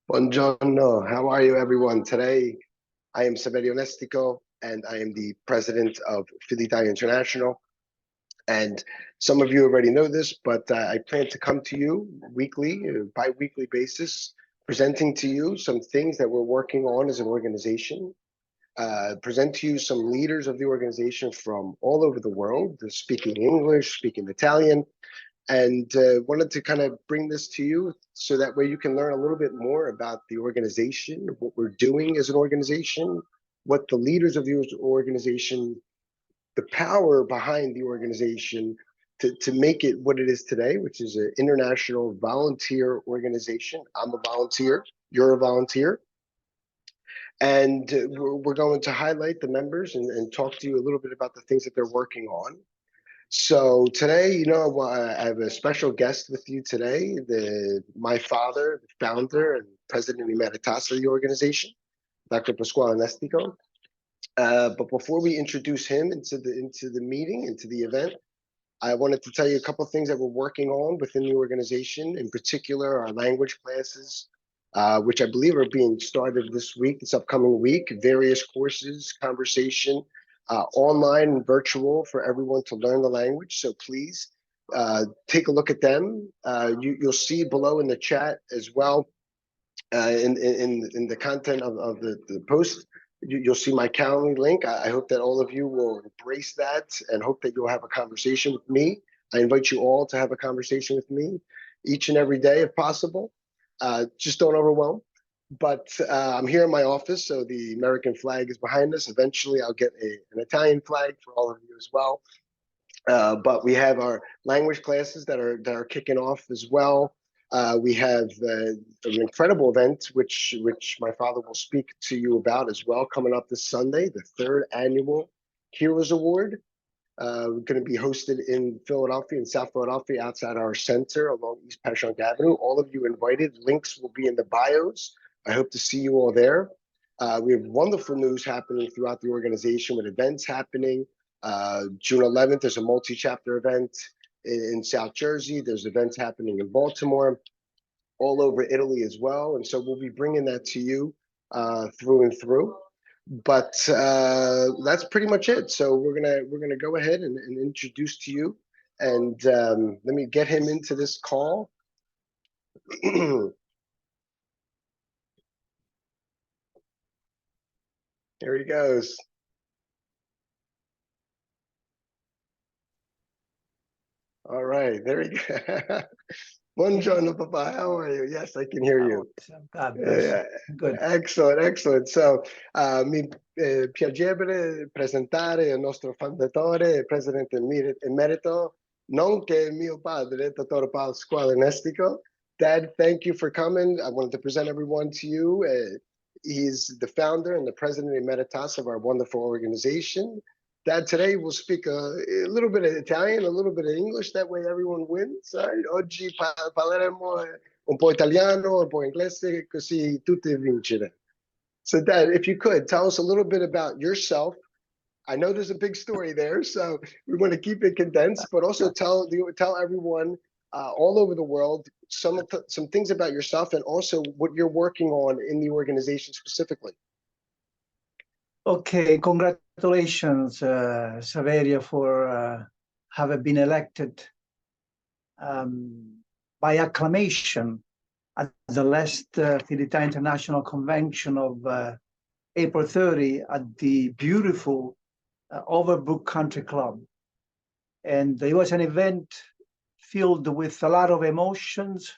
Buongiorno, how are you everyone? Today I am Saverio Nestico and I am the president of Filitalia International. And some of you already know this, but I plan to come to you weekly, bi-weekly basis, presenting to you some things that we're working on as an organization, present to you some leaders of the organization from all over the world, speaking English, speaking Italian, and wanted to kind of bring this to you so that way you can learn a little bit more about the organization, what we're doing as an organization, what the leaders of the organization, the power behind the organization to make it what it is today, which is an international volunteer organization. I'm a volunteer, you're a volunteer. And we're going to highlight the members and talk to you a little bit about the things that they're working on. So today, I have a special guest with you today, my father, the founder and president emeritus of the organization, Dr. Pasquale Nestico. But before we introduce him into the meeting, into the event, I wanted to tell you a couple of things that we're working on within the organization, in particular our language classes, which I believe are being started this upcoming week, various courses, conversation, online and virtual for everyone to learn the language. So please take a look at them. You'll see below in the chat as well, in the content of the post, you'll see my Calendly link. I hope that all of you will embrace that and hope that you'll have a conversation with me. I invite you all to have a conversation with me each and every day if possible. Just don't overwhelm. But I'm here in my office, so the American flag is behind us. Eventually, I'll get an Italian flag for all of you as well. But we have our language classes that are kicking off as well. We have an incredible event, which my father will speak to you about as well, coming up this Sunday, the 3rd annual Heroes Award. We're going to be hosted in Philadelphia, in South Philadelphia, outside our center along East Passyunk Avenue. All of you invited. Links will be in the bios. I hope to see you all there. We have wonderful news happening throughout the organization with events happening. June 11th, there's a multi-chapter event in South Jersey. There's events happening in Baltimore, all over Italy as well. And so we'll be bringing that to you through and through. But that's pretty much it. So we're gonna go ahead and introduce to you. And let me get him into this call. Here he goes. All right, there he goes. Buongiorno, Papa. How are you? Yes, I can hear you. God bless. Good. Excellent, excellent. So, mi piacere presentare il nostro fondatore, presidente emerito, nonché mio padre, Dr. Pasquale Nestico. Dad, thank you for coming. I wanted to present everyone to you. He's the founder and the president emeritus of our wonderful organization. Dad, today we'll speak a little bit of Italian, a little bit of English. That way everyone wins. Oggi parleremo un po' italiano, un po' inglese, così tutti vincere. So Dad, if you could, tell us a little bit about yourself. I know there's a big story there, so we want to keep it condensed, but also tell everyone all over the world some things about yourself and also what you're working on in the organization specifically. Okay, congratulations, Saverio, for having been elected by acclamation at the last Filitalia International Convention of April 30 at the beautiful Overbrook Country Club. And it was an event filled with a lot of emotions,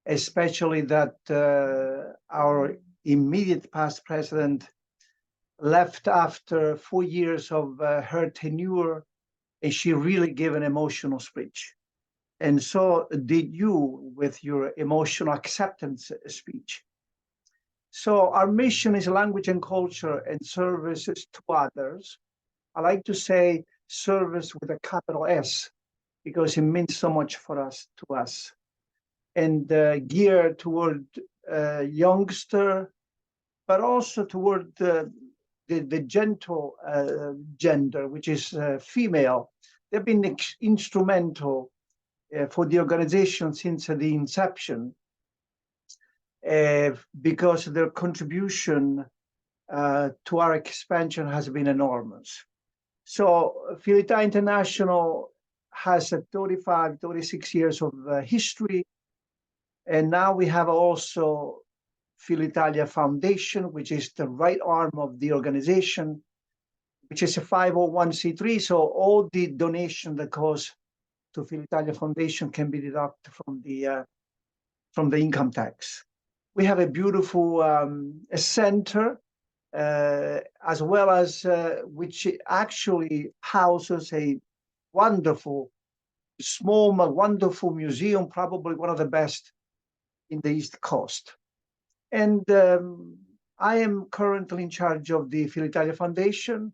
especially that our immediate past president left after 4 years of her tenure, and she really gave an emotional speech. And so did you with your emotional acceptance speech. So our mission is language and culture and services to others. I like to say service with a capital S, because it means so much for us, to us. And geared toward youngster, but also toward the gentle gender, which is female. They've been instrumental for the organization since the inception. because their contribution to our expansion has been enormous. So Filitalia International has a 35, 36 years of history. And now we have also Filitalia Foundation, which is the right arm of the organization, which is a 501c3. So all the donation that goes to Filitalia Foundation can be deducted from the income tax. We have a beautiful a center, as well as which actually houses a wonderful, small, wonderful museum, probably one of the best in the East Coast. And I am currently in charge of the Filitalia Foundation,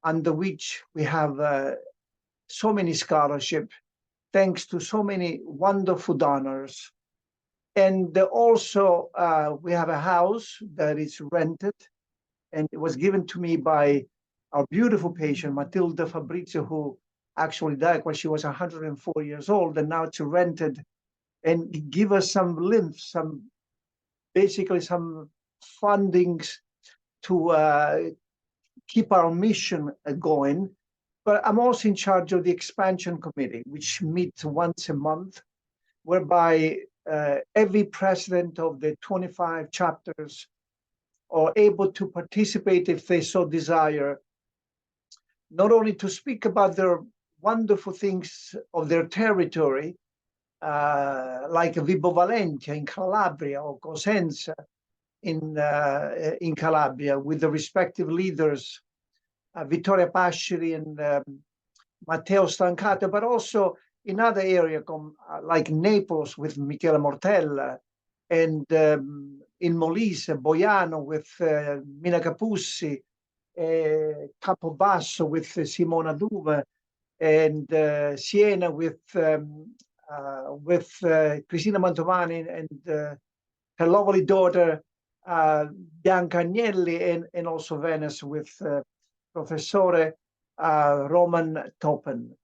under which we have so many scholarships, thanks to so many wonderful donors. And also we have a house that is rented, and it was given to me by our beautiful patient, Matilda Fabrizio, who actually died when she was 104 years old, and now it's rented, and give us some lymph, basically some fundings to keep our mission going. But I'm also in charge of the expansion committee, which meets once a month, whereby every president of the 25 chapters are able to participate if they so desire, not only to speak about their wonderful things of their territory, like Vibo Valentia in Calabria or Cosenza in Calabria, with the respective leaders, Vittoria Pasciri and Matteo Stancato, but also in other areas like Naples with Michele Mortella, and in Molise, Boiano with Mina Capussi, Campobasso with Simona Duva, and Siena with Cristina Mantovani and her lovely daughter Bianca Agnelli, and also Venice with Professore Roman Toppen.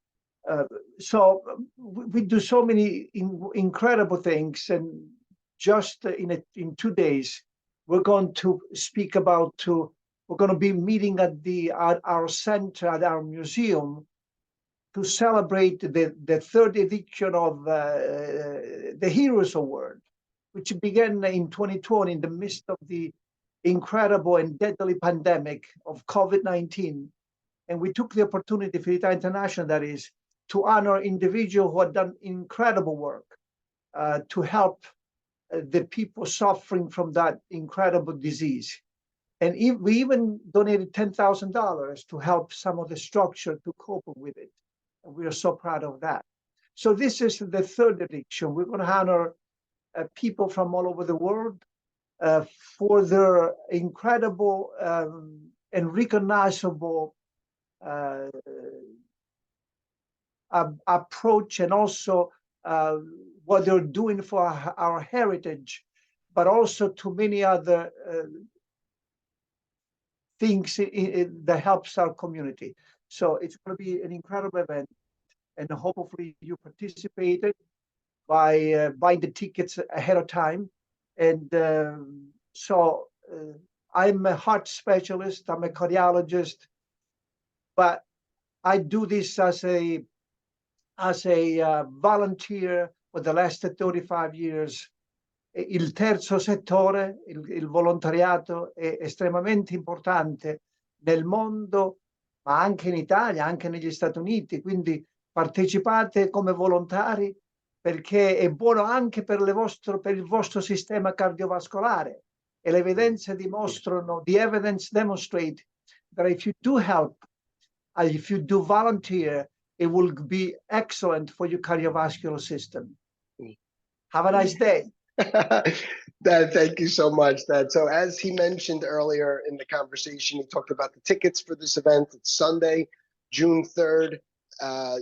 So we do so many incredible things, and just in 2 days we're going to speak about we're going to be meeting at our center, at our museum, to celebrate the third edition of the Heroes Award, which began in 2020 in the midst of the incredible and deadly pandemic of COVID-19. And we took the opportunity, Filitalia International, that is, to honor individuals who had done incredible work to help the people suffering from that incredible disease. And we even donated $10,000 to help some of the structure to cope with it. And we are so proud of that. So this is the third edition. We're going to honor people from all over the world for their incredible and recognizable approach, and also what they're doing for our heritage, but also to many other things that helps our community. So it's going to be an incredible event, and hopefully you participated by buying the tickets ahead of time. And so I'm a heart specialist, I'm a cardiologist, but I do this as a volunteer for the last 35 years. Il terzo settore, il volontariato, è estremamente importante nel mondo, ma anche in Italia, anche negli Stati Uniti. Quindi partecipate come volontari, perché è buono anche per il vostro sistema cardiovascolare. E le evidenze dimostrano, the evidence demonstrate that if you do help, if you do volunteer, it will be excellent for your cardiovascular system. Have a nice day. Dad, thank you so much, Dad. So as he mentioned earlier in the conversation, he talked about the tickets for this event. It's Sunday, June 3rd,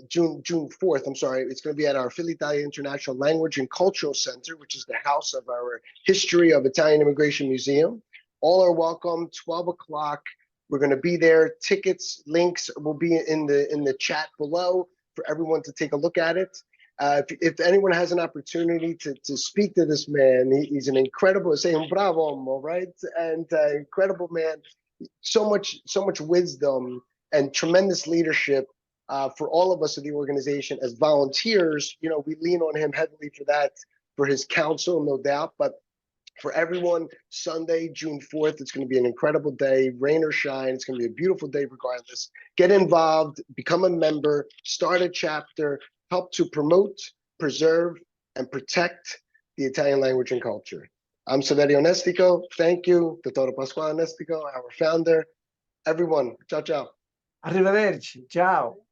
June 4th, I'm sorry. It's going to be at our Filitalia International Language and Cultural Center, which is the house of our History of Italian Immigration Museum. All are welcome, 12 o'clock. We're going to be there. Tickets, links will be in the chat below for everyone to take a look at it. If anyone has an opportunity to speak to this man, he's an incredible, say un bravo uomo, right? And incredible man, so much wisdom and tremendous leadership for all of us in the organization as volunteers. You know, we lean on him heavily for that, for his counsel, no doubt. But for everyone, Sunday, June 4th, it's going to be an incredible day, rain or shine. It's going to be a beautiful day regardless. Get involved, become a member, start a chapter, help to promote, preserve, and protect the Italian language and culture. I'm Saverio Nestico. Thank you, Dr. Pasquale Nestico, our founder. Everyone, ciao, ciao. Arrivederci, ciao.